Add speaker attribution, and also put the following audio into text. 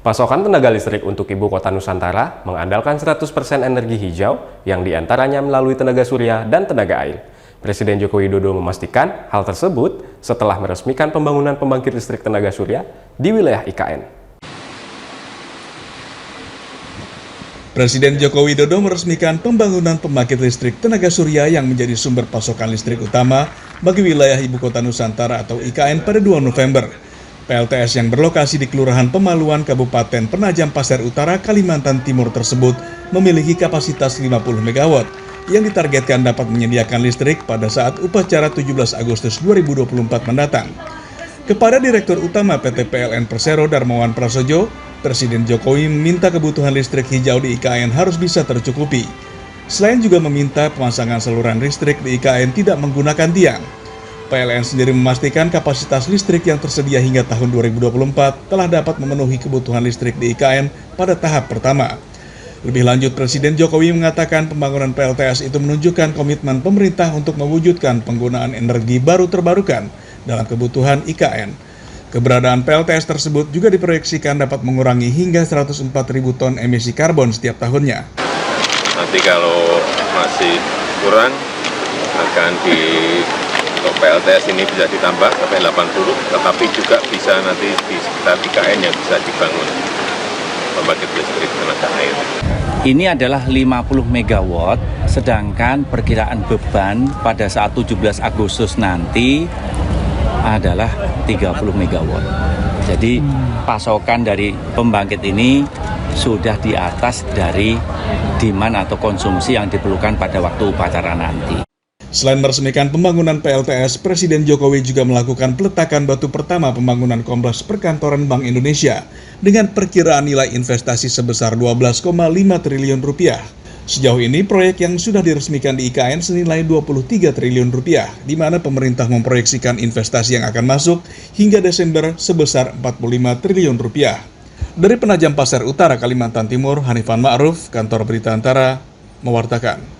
Speaker 1: Pasokan tenaga listrik untuk ibu kota Nusantara mengandalkan 100% energi hijau yang diantaranya melalui tenaga surya dan tenaga air. Presiden Joko Widodo memastikan hal tersebut setelah meresmikan pembangunan pembangkit listrik tenaga surya di wilayah IKN.
Speaker 2: Presiden Joko Widodo meresmikan pembangunan pembangkit listrik tenaga surya yang menjadi sumber pasokan listrik utama bagi wilayah ibu kota Nusantara atau IKN pada 2 November. PLTS yang berlokasi di Kelurahan Pemaluan, Kabupaten Penajam Pasir Utara, Kalimantan Timur tersebut memiliki kapasitas 50 MW yang ditargetkan dapat menyediakan listrik pada saat upacara 17 Agustus 2024 mendatang. Kepada Direktur Utama PT PLN Persero Darmawan Prasojo, Presiden Jokowi meminta kebutuhan listrik hijau di IKN harus bisa tercukupi. Selain juga meminta pemasangan saluran listrik di IKN tidak menggunakan tiang. PLN sendiri memastikan kapasitas listrik yang tersedia hingga tahun 2024 telah dapat memenuhi kebutuhan listrik di IKN pada tahap pertama. Lebih lanjut, Presiden Jokowi mengatakan pembangunan PLTS itu menunjukkan komitmen pemerintah untuk mewujudkan penggunaan energi baru terbarukan dalam kebutuhan IKN. Keberadaan PLTS tersebut juga diproyeksikan dapat mengurangi hingga 104.000 ton emisi karbon setiap tahunnya.
Speaker 3: Nanti kalau masih kurang akan untuk PLTS ini bisa ditambah sampai 80, tetapi juga bisa nanti di sekitar IKN yang bisa dibangun pembangkit listrik tenaga air.
Speaker 4: Ini adalah 50 MW, sedangkan perkiraan beban pada saat 17 Agustus nanti adalah 30 MW. Jadi pasokan dari pembangkit ini sudah di atas dari demand atau konsumsi yang diperlukan pada waktu upacara nanti.
Speaker 2: Selain meresmikan pembangunan PLTS, Presiden Jokowi juga melakukan peletakan batu pertama pembangunan kompleks perkantoran Bank Indonesia dengan perkiraan nilai investasi sebesar 12,5 triliun rupiah. Sejauh ini, proyek yang sudah diresmikan di IKN senilai 23 triliun rupiah, di mana pemerintah memproyeksikan investasi yang akan masuk hingga Desember sebesar 45 triliun rupiah. Dari Penajam Pasir Utara, Kalimantan Timur, Hanifan Ma'ruf, Kantor Berita Antara, mewartakan.